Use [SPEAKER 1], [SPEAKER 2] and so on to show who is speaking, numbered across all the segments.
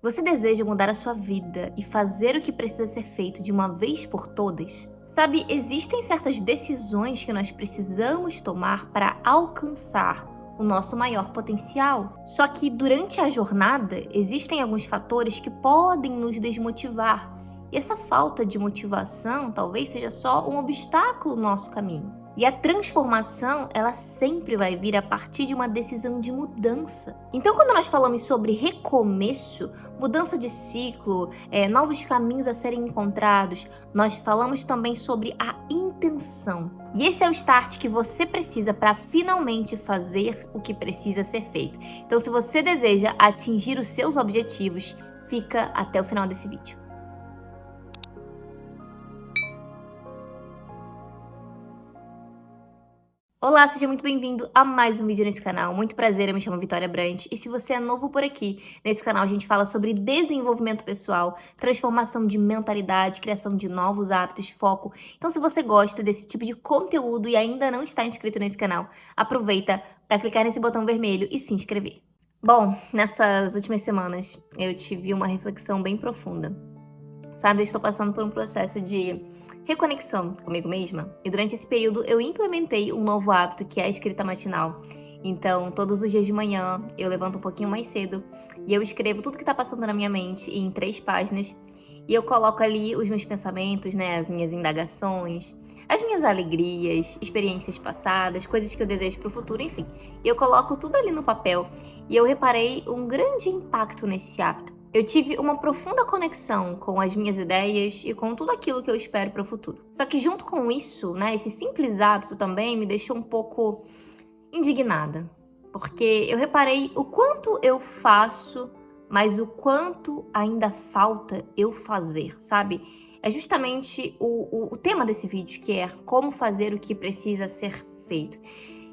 [SPEAKER 1] Você deseja mudar a sua vida e fazer o que precisa ser feito de uma vez por todas? Sabe, existem certas decisões que nós precisamos tomar para alcançar o nosso maior potencial. Só que durante a jornada, existem alguns fatores que podem nos desmotivar. E essa falta de motivação talvez seja só um obstáculo no nosso caminho. E a transformação, ela sempre vai vir a partir de uma decisão de mudança. Então, quando nós falamos sobre recomeço, mudança de ciclo, novos caminhos a serem encontrados, nós falamos também sobre a intenção. E esse é o start que você precisa para finalmente fazer o que precisa ser feito. Então, se você deseja atingir os seus objetivos, fica até o final desse vídeo. Olá, seja muito bem-vindo a mais um vídeo nesse canal. Muito prazer, eu me chamo Vitória Brandt e se você é novo por aqui, nesse canal a gente fala sobre desenvolvimento pessoal, transformação de mentalidade, criação de novos hábitos, foco. Então, se você gosta desse tipo de conteúdo e ainda não está inscrito nesse canal, aproveita para clicar nesse botão vermelho e se inscrever. Bom, nessas últimas semanas eu tive uma reflexão bem profunda. Sabe, eu estou passando por um processo de reconexão comigo mesma. E durante esse período eu implementei um novo hábito que é a escrita matinal. Então, todos os dias de manhã eu levanto um pouquinho mais cedo e eu escrevo tudo que tá passando na minha mente em 3 páginas. E eu coloco ali os meus pensamentos, né, as minhas indagações, as minhas alegrias, experiências passadas, coisas que eu desejo pro futuro, enfim. E eu coloco tudo ali no papel e eu reparei um grande impacto nesse hábito. Eu tive uma profunda conexão com as minhas ideias e com tudo aquilo que eu espero para o futuro. Só que junto com isso, né, esse simples hábito também me deixou um pouco indignada. Porque eu reparei o quanto eu faço, mas o quanto ainda falta eu fazer, sabe? É justamente o tema desse vídeo, que é como fazer o que precisa ser feito.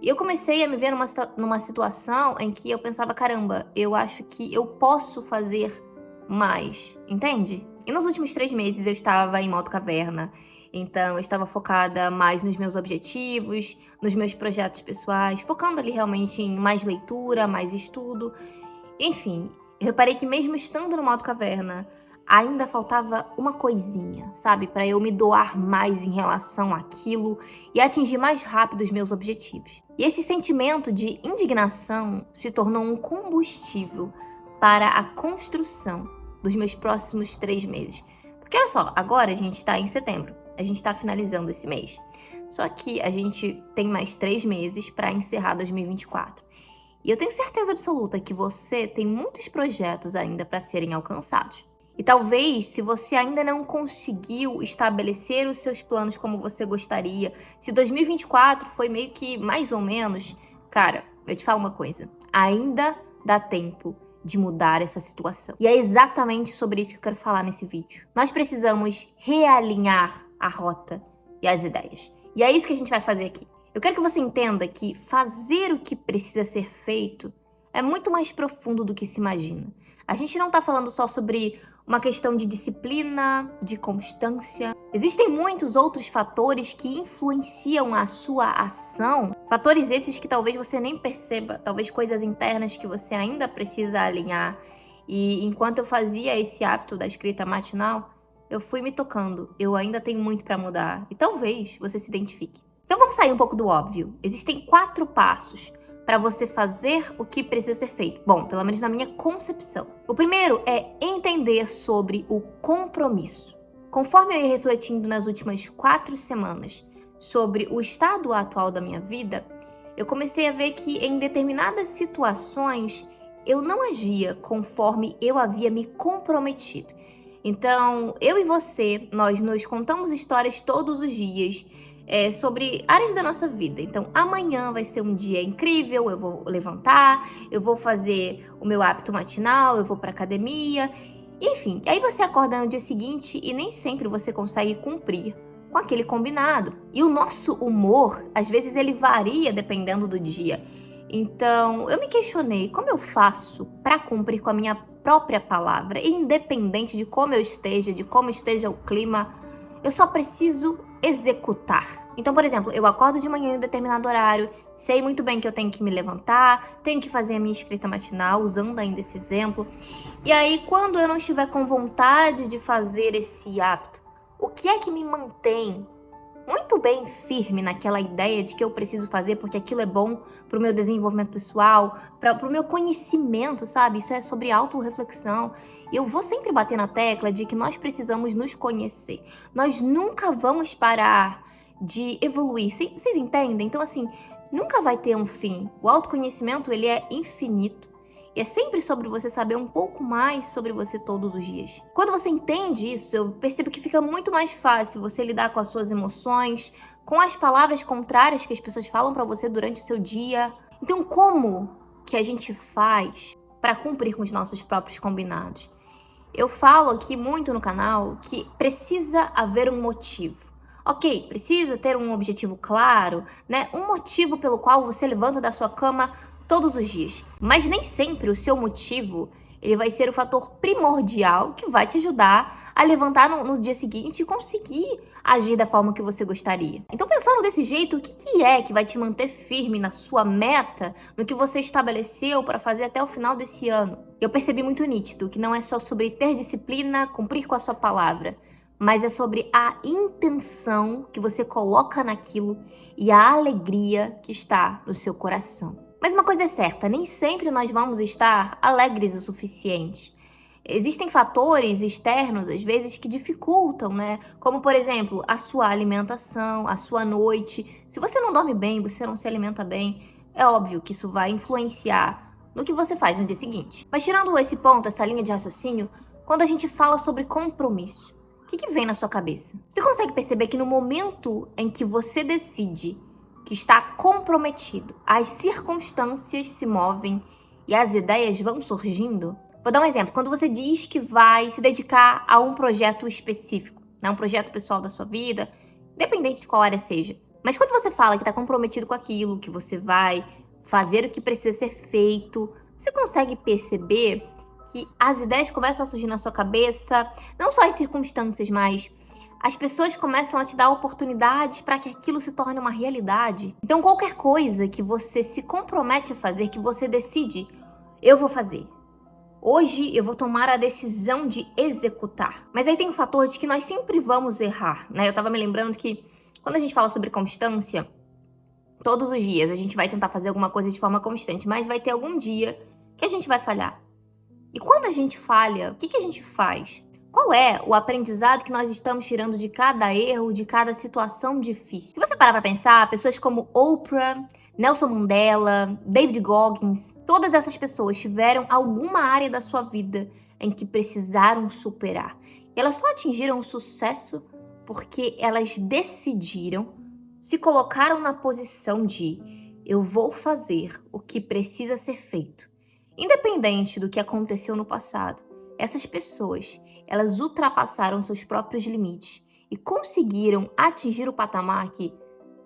[SPEAKER 1] E eu comecei a me ver numa situação em que eu pensava, caramba, eu acho que eu posso fazer mais, entende? E nos últimos 3 meses eu estava em modo caverna, então eu estava focada mais nos meus objetivos, nos meus projetos pessoais, focando ali realmente em mais leitura, mais estudo. Enfim, eu reparei que mesmo estando no modo caverna, ainda faltava uma coisinha, sabe? Para eu me doar mais em relação àquilo e atingir mais rápido os meus objetivos. E esse sentimento de indignação se tornou um combustível para a construção dos meus próximos 3 meses. Porque olha só, agora a gente está em setembro, a gente está finalizando esse mês. Só que a gente tem mais 3 meses para encerrar 2024. E eu tenho certeza absoluta que você tem muitos projetos ainda para serem alcançados. E talvez, se você ainda não conseguiu estabelecer os seus planos como você gostaria, se 2024 foi meio que mais ou menos, cara, eu te falo uma coisa, ainda dá tempo de mudar essa situação. E é exatamente sobre isso que eu quero falar nesse vídeo. Nós precisamos realinhar a rota e as ideias. E é isso que a gente vai fazer aqui. Eu quero que você entenda que fazer o que precisa ser feito é muito mais profundo do que se imagina. A gente não tá falando só sobre uma questão de disciplina, de constância. Existem muitos outros fatores que influenciam a sua ação. Fatores esses que talvez você nem perceba, talvez coisas internas que você ainda precisa alinhar. E enquanto eu fazia esse hábito da escrita matinal, eu fui me tocando. Eu ainda tenho muito para mudar. E talvez você se identifique. Então vamos sair um pouco do óbvio. Existem 4 passos para você fazer o que precisa ser feito. Bom, pelo menos na minha concepção. O primeiro é entender sobre o compromisso. Conforme eu ia refletindo nas últimas 4 semanas sobre o estado atual da minha vida, eu comecei a ver que em determinadas situações eu não agia conforme eu havia me comprometido. Então, eu e você, nós nos contamos histórias todos os dias, sobre áreas da nossa vida. Então, amanhã vai ser um dia incrível, eu vou levantar, eu vou fazer o meu hábito matinal, eu vou pra academia, enfim. E aí você acorda no dia seguinte e nem sempre você consegue cumprir com aquele combinado. E o nosso humor, às vezes, ele varia dependendo do dia. Então, eu me questionei, como eu faço pra cumprir com a minha própria palavra, independente de como eu esteja, de como esteja o clima, eu só preciso executar. Então, por exemplo, eu acordo de manhã em um determinado horário, sei muito bem que eu tenho que me levantar, tenho que fazer a minha escrita matinal, usando ainda esse exemplo. E aí, quando eu não estiver com vontade de fazer esse hábito, o que é que me mantém muito bem firme naquela ideia de que eu preciso fazer porque aquilo é bom para o meu desenvolvimento pessoal, para o meu conhecimento, sabe? Isso é sobre autorreflexão. E eu vou sempre bater na tecla de que nós precisamos nos conhecer. Nós nunca vamos parar de evoluir. Vocês entendem? Então, assim, nunca vai ter um fim. O autoconhecimento, ele é infinito. E é sempre sobre você saber um pouco mais sobre você todos os dias. Quando você entende isso, eu percebo que fica muito mais fácil você lidar com as suas emoções, com as palavras contrárias que as pessoas falam pra você durante o seu dia. Então, como que a gente faz para cumprir com os nossos próprios combinados? Eu falo aqui muito no canal que precisa haver um motivo. Ok, precisa ter um objetivo claro, né? Um motivo pelo qual você levanta da sua cama todos os dias. Mas nem sempre o seu motivo ele vai ser o fator primordial que vai te ajudar a levantar no dia seguinte e conseguir agir da forma que você gostaria. Então, pensando desse jeito, o que é que vai te manter firme na sua meta, no que você estabeleceu para fazer até o final desse ano? Eu percebi muito nítido que não é só sobre ter disciplina, cumprir com a sua palavra, mas é sobre a intenção que você coloca naquilo e a alegria que está no seu coração. Mas uma coisa é certa, nem sempre nós vamos estar alegres o suficiente. Existem fatores externos, às vezes, que dificultam, né? Como, por exemplo, a sua alimentação, a sua noite. Se você não dorme bem, você não se alimenta bem, é óbvio que isso vai influenciar no que você faz no dia seguinte. Mas tirando esse ponto, essa linha de raciocínio, quando a gente fala sobre compromisso, o que vem na sua cabeça? Você consegue perceber que no momento em que você decide que está comprometido, as circunstâncias se movem e as ideias vão surgindo? Vou dar um exemplo. Quando você diz que vai se dedicar a um projeto específico, né, um projeto pessoal da sua vida, independente de qual área seja. Mas quando você fala que está comprometido com aquilo, que você vai fazer o que precisa ser feito, você consegue perceber que as ideias começam a surgir na sua cabeça, não só as circunstâncias, mas as pessoas começam a te dar oportunidades para que aquilo se torne uma realidade. Então, qualquer coisa que você se compromete a fazer, que você decide, eu vou fazer. Hoje eu vou tomar a decisão de executar. Mas aí tem o fator de que nós sempre vamos errar, né? Eu tava me lembrando que quando a gente fala sobre constância, todos os dias a gente vai tentar fazer alguma coisa de forma constante, mas vai ter algum dia que a gente vai falhar. E quando a gente falha, o que a gente faz? Qual é o aprendizado que nós estamos tirando de cada erro, de cada situação difícil? Se você parar para pensar, pessoas como Oprah, Nelson Mandela, David Goggins, todas essas pessoas tiveram alguma área da sua vida em que precisaram superar. E elas só atingiram o sucesso porque elas decidiram, se colocaram na posição de eu vou fazer o que precisa ser feito. Independente do que aconteceu no passado, essas pessoas, elas ultrapassaram seus próprios limites e conseguiram atingir o patamar que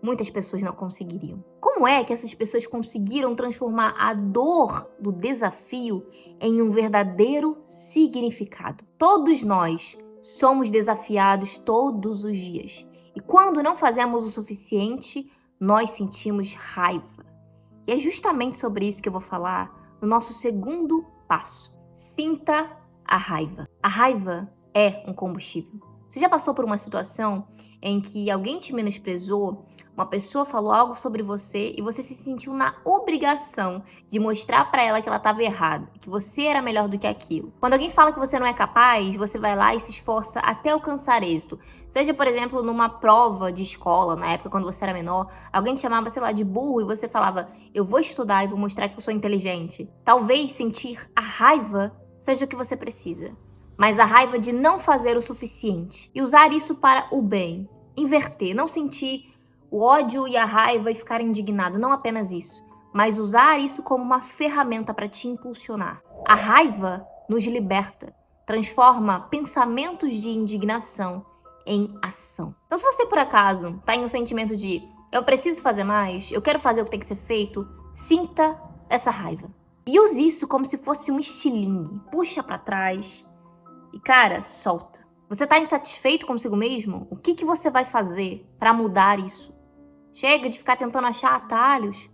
[SPEAKER 1] muitas pessoas não conseguiriam. Como é que essas pessoas conseguiram transformar a dor do desafio em um verdadeiro significado? Todos nós somos desafiados todos os dias. E quando não fazemos o suficiente, nós sentimos raiva. E é justamente sobre isso que eu vou falar no nosso segundo passo. Sinta a raiva. A raiva é um combustível. Você já passou por uma situação em que alguém te menosprezou, uma pessoa falou algo sobre você e você se sentiu na obrigação de mostrar pra ela que ela estava errada, que você era melhor do que aquilo? Quando alguém fala que você não é capaz, você vai lá e se esforça até alcançar êxito. Seja, por exemplo, numa prova de escola, na época quando você era menor, alguém te chamava, sei lá, de burro e você falava, eu vou estudar e vou mostrar que eu sou inteligente. Talvez sentir a raiva seja o que você precisa, mas a raiva de não fazer o suficiente e usar isso para o bem, inverter, não sentir o ódio e a raiva e ficar indignado, não apenas isso, mas usar isso como uma ferramenta para te impulsionar. A raiva nos liberta, transforma pensamentos de indignação em ação. Então, se você por acaso está em um sentimento de eu preciso fazer mais, eu quero fazer o que tem que ser feito, sinta essa raiva. E use isso como se fosse um estilingue. Puxa para trás e, cara, solta. Você tá insatisfeito consigo mesmo? O que você vai fazer para mudar isso? Chega de ficar tentando achar atalhos.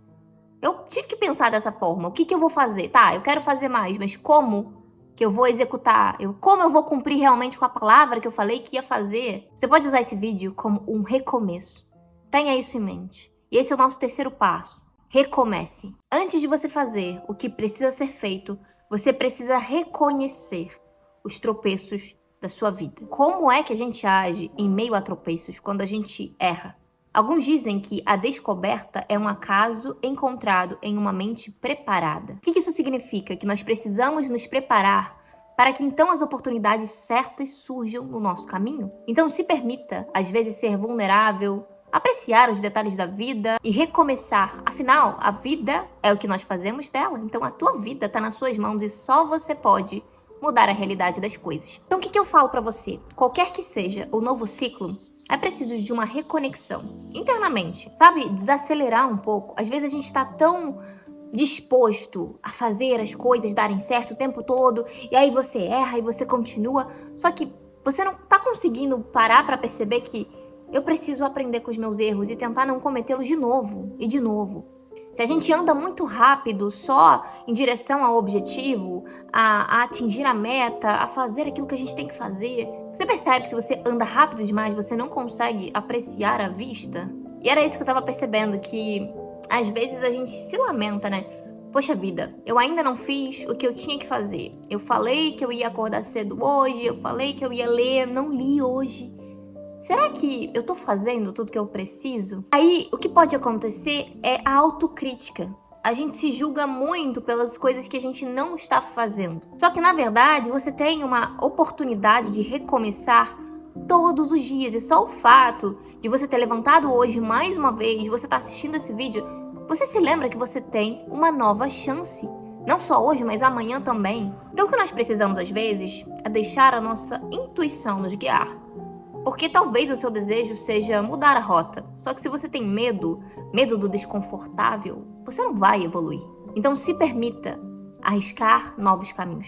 [SPEAKER 1] Eu tive que pensar dessa forma. O que eu vou fazer? Tá, eu quero fazer mais, mas como que eu vou executar? Como eu vou cumprir realmente com a palavra que eu falei que ia fazer? Você pode usar esse vídeo como um recomeço. Tenha isso em mente. E esse é o nosso terceiro passo. Recomece. Antes de você fazer o que precisa ser feito, você precisa reconhecer os tropeços da sua vida. Como é que a gente age em meio a tropeços quando a gente erra? Alguns dizem que a descoberta é um acaso encontrado em uma mente preparada. O que isso significa? Que nós precisamos nos preparar para que então as oportunidades certas surjam no nosso caminho. Então se permita, às vezes, ser vulnerável, apreciar os detalhes da vida e recomeçar. Afinal, a vida é o que nós fazemos dela. Então a tua vida está nas suas mãos e só você pode mudar a realidade das coisas. Então o que eu falo para você? Qualquer que seja o novo ciclo, é preciso de uma reconexão internamente, sabe? Desacelerar um pouco. Às vezes a gente está tão disposto a fazer as coisas darem certo o tempo todo, e aí você erra e você continua, só que você não está conseguindo parar para perceber que eu preciso aprender com os meus erros e tentar não cometê-los de novo e de novo. Se a gente anda muito rápido só em direção ao objetivo, a atingir a meta, a fazer aquilo que a gente tem que fazer, você percebe que se você anda rápido demais, você não consegue apreciar a vista? E era isso que eu tava percebendo, que às vezes a gente se lamenta, né? Poxa vida, eu ainda não fiz o que eu tinha que fazer. Eu falei que eu ia acordar cedo hoje, eu falei que eu ia ler, não li hoje. Será que eu tô fazendo tudo que eu preciso? Aí, o que pode acontecer é a autocrítica. A gente se julga muito pelas coisas que a gente não está fazendo. Só que, na verdade, você tem uma oportunidade de recomeçar todos os dias. E só o fato de você ter levantado hoje mais uma vez, você tá assistindo esse vídeo, você se lembra que você tem uma nova chance. Não só hoje, mas amanhã também. Então, o que nós precisamos, às vezes, é deixar a nossa intuição nos guiar. Porque talvez o seu desejo seja mudar a rota. Só que se você tem medo do desconfortável, você não vai evoluir. Então se permita arriscar novos caminhos.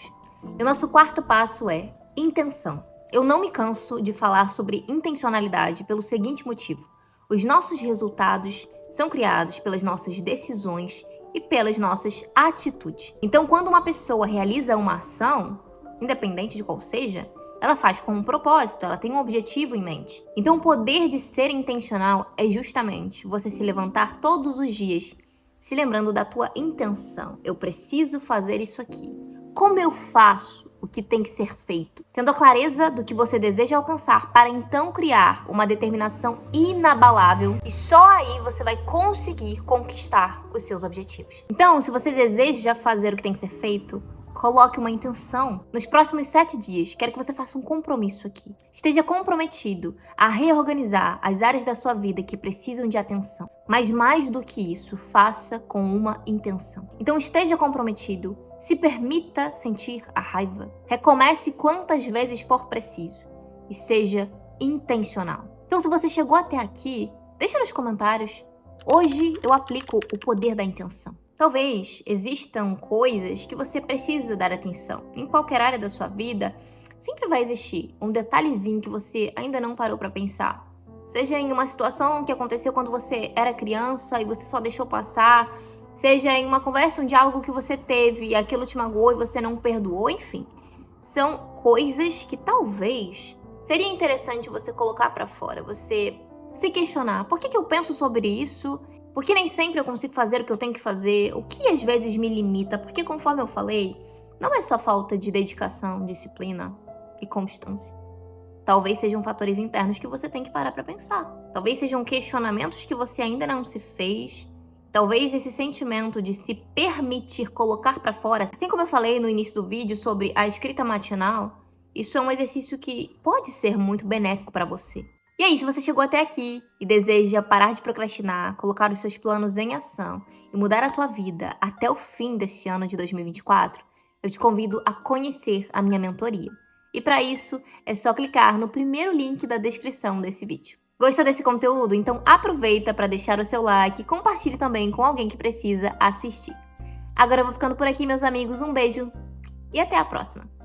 [SPEAKER 1] E o nosso quarto passo é intenção. Eu não me canso de falar sobre intencionalidade pelo seguinte motivo. Os nossos resultados são criados pelas nossas decisões e pelas nossas atitudes. Então quando uma pessoa realiza uma ação, independente de qual seja, ela faz com um propósito, ela tem um objetivo em mente. Então o poder de ser intencional é justamente você se levantar todos os dias se lembrando da tua intenção. Eu preciso fazer isso aqui. Como eu faço o que tem que ser feito? Tendo a clareza do que você deseja alcançar para então criar uma determinação inabalável e só aí você vai conseguir conquistar os seus objetivos. Então, se você deseja fazer o que tem que ser feito, coloque uma intenção. Nos próximos 7 dias, quero que você faça um compromisso aqui. Esteja comprometido a reorganizar as áreas da sua vida que precisam de atenção. Mas mais do que isso, faça com uma intenção. Então esteja comprometido, se permita sentir a raiva. Recomece quantas vezes for preciso e seja intencional. Então se você chegou até aqui, deixa nos comentários. Hoje eu aplico o poder da intenção. Talvez existam coisas que você precisa dar atenção. Em qualquer área da sua vida, sempre vai existir um detalhezinho que você ainda não parou para pensar. Seja em uma situação que aconteceu quando você era criança e você só deixou passar, seja em uma conversa, um diálogo que você teve e aquilo te magoou e você não perdoou, enfim. São coisas que talvez seria interessante você colocar para fora, você se questionar. Por que eu penso sobre isso? Porque nem sempre eu consigo fazer o que eu tenho que fazer, o que às vezes me limita, porque conforme eu falei, não é só falta de dedicação, disciplina e constância. Talvez sejam fatores internos que você tem que parar para pensar. Talvez sejam questionamentos que você ainda não se fez. Talvez esse sentimento de se permitir colocar para fora, assim como eu falei no início do vídeo sobre a escrita matinal, isso é um exercício que pode ser muito benéfico para você. E aí, se você chegou até aqui e deseja parar de procrastinar, colocar os seus planos em ação e mudar a tua vida até o fim desse ano de 2024, eu te convido a conhecer a minha mentoria. E para isso, é só clicar no primeiro link da descrição desse vídeo. Gostou desse conteúdo? Então aproveita para deixar o seu like e compartilhe também com alguém que precisa assistir. Agora eu vou ficando por aqui, meus amigos. Um beijo e até a próxima!